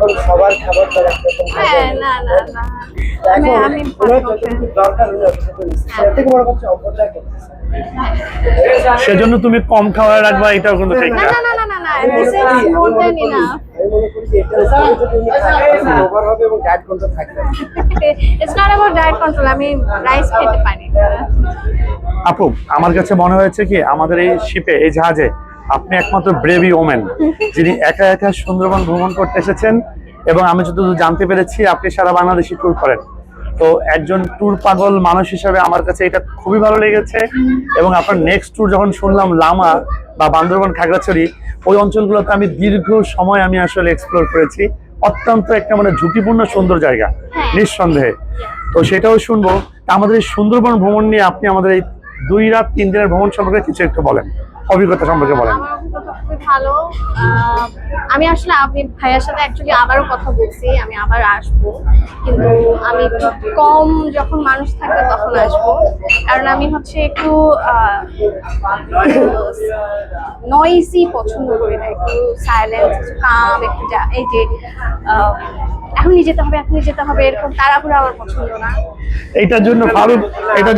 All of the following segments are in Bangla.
এখন সবার খাবার দাবার একরকম থাকে না না না আমি দরকার হলে সেটা থেকে বড় কথা সম্পর্কটা করতেছে সেজন্য তুমি কম খাওয়া রাখবা, এটাও কিন্তু ঠিক না। না না না না না this is more than enough আমি মনে করি যে এটা যদি তুমি ওভার হবে এবং ডায়েট কন্ট্রোল থাকবে it's not about diet control. আমি রাইস খেতে পারি না। আপু আমার কাছে মনে হয়েছে কি আমাদের এই শিপে, এই জাহাজে আপনি একমাত্র ব্রেভি ওমেন যিনি একা একা সুন্দরবন ভ্রমণ করতে এসেছেন, এবং আমি যতদূর জানতে পেরেছি আপনি সারা বাংলাদেশে ট্যুর করেন। তো একজন ট্যুর পাগল মানুষ হিসেবে আমার কাছে এটা খুবই ভালো লেগেছে। এবং আপনার নেক্সট ট্যুর যখন শুনলাম লামা বা বান্দরবান খাগড়াছড়ি, ওই অঞ্চলগুলোতে আমি দীর্ঘ সময় আমি আসলে এক্সপ্লোর করেছি। অত্যন্ত একটা মানে ঝুঁকিপূর্ণ সুন্দর জায়গা নিঃসন্দেহে। তো সেটাও শুনবো। তা আমাদের এই সুন্দরবন ভ্রমণ নিয়ে আপনি আমাদের এই 2 রাত 3 দিনের ভ্রমণ সম্পর্কে কিছু একটু বলেন, অভিজ্ঞতা সম্পর্কে বলেন। আমার অভিজ্ঞতা খুবই ভালো। আমি আসলে আপনি ভাইয়ার সাথে অ্যাকচুয়ালি আবারও কথা বলছি, আমি আবার আসবো, কিন্তু আমি একটু কম যখন মানুষ থাকবে তখন আসবো। কারণ আমি হচ্ছে একটু নয়েজি পছন্দ করি না, একটু সাইলেন্স, কাম, একটু এই যে এখনই যেতে হবে এখনই যেতে হবে এরকম তাড়াহুড়া আমার পছন্দ না। এটার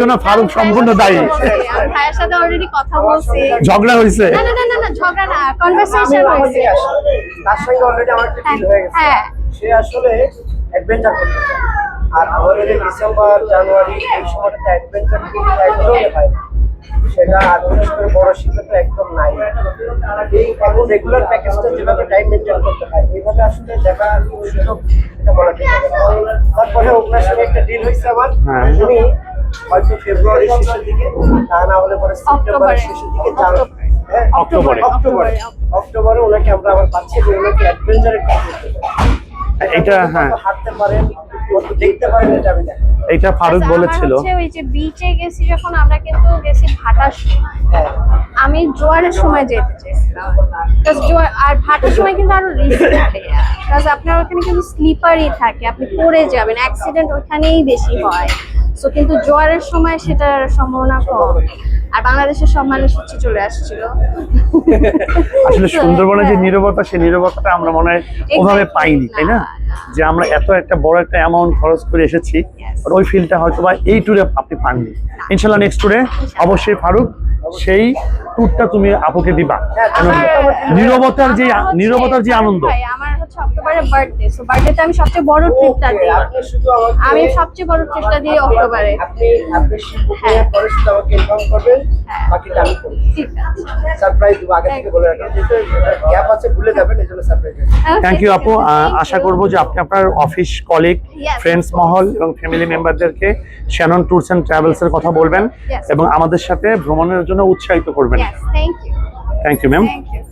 জন্য ফারুক সম্পূর্ণ দায়ী। আমি ভাইয়ার সাথে অলরেডি কথা বলছি। ঝগড়া হয়েছে? না না না না না ঝগড়া না, কনভারসেশন হয়েছে। তার সঙ্গে অলরেডি আমার একটা ডিল হয়ে গেছে। হ্যাঁ সে আসলে অ্যাডভেঞ্চার করতে চায়, আর আমাদের এই ডিসেম্বর জানুয়ারি এই সময়টাতে অ্যাডভেঞ্চার একদমই হয় না। সেটা আর বিশেষ করে বড় শীতে তো একদম নাই। এই এখন রেগুলার প্যাকেজটা যেভাবে টাইম মেনটেন করতে হয়, এইভাবে আসলে দেখার সুযোগ এটা বলা ঠিক হবে। তারপরে ওনার সঙ্গে একটা ডিল হয়েছে আমার, উনি হয়তো ফেব্রুয়ারির শেষের দিকে, তা না হলে পরে সেপ্টেম্বরের শেষের দিকে যান। অক্টোবরে ওনাকে আমরা আবার পাচ্ছি যে ওনাকে অ্যাডভেঞ্চারের কাজ করতে এটা হাঁটতে পারেন, দেখতে পারেন, এটা আমি দেখি। এটা ফারুক বলেছিল। ওই যে বিচে গেছি যখন আমরা কিন্তু গেছি ভাটার সময়, আমি জোয়ারের সময় যেতে চেয়েছিলাম। আর ভাটার সময় কিন্তু আরো রিস্ক থাকে, কারণ আপনার ওখানে কিন্তু স্লিপারই থাকে, আপনি পড়ে যাবেন, অ্যাক্সিডেন্ট ওখানেই বেশি হয়। সো কিন্তু জোয়ারের সময় সেটার সম্ভাবনা কম। আর বাংলাদেশের সব মানুষ হচ্ছে চলে আসছিল। আসলে সুন্দরবনের যে নীরবতা, সেই নীরবতাটা আমরা মনে হয় ওভাবে পাইনি, তাই না? যে আমরা এত একটা বড় একটা অ্যামাউন্ট খরচ করে এসেছি, ওই ফিলটা হয়তো বা এই ট্যুরে আপনি পাননি। ইনশাল্লাহ নেক্সট ট্যুরে অবশ্যই ফারুক সেই ট্যুরটা তুমি আপুকে দিবা। নীরবতার যে আনন্দ। আমার হচ্ছে অক্টোবরে বার্থডে, সো বার্থডেতে আমি সবচেয়ে বড় ট্রিপটা দিই। আমি সবচেয়ে বড় ট্রিপটা দিই অক্টোবরে। আপনি পরে শুধু আমাকে ইনফর্ম করবেন, বাকিটা আমি করব। ঠিক আছে, সারপ্রাইজ দিব, আগে থেকে বলে রাখলাম, যেহেতু গ্যাপ আছে ভুলে যাবেন, এজন্য সারপ্রাইজ। থ্যাংক ইউ আপু। আশা করবো যে আপনি আপনার অফিস কলিগ, ফ্রেন্ডস মহল এবং ফ্যামিলি মেম্বারদেরকে শ্যানন ট্যুরস এন্ড ট্রাভেলস এর কথা বলবেন এবং আমাদের সাথে ভ্রমণের জন্য উৎসাহিত করবেন। Thank you thank you ma'am. Thank you.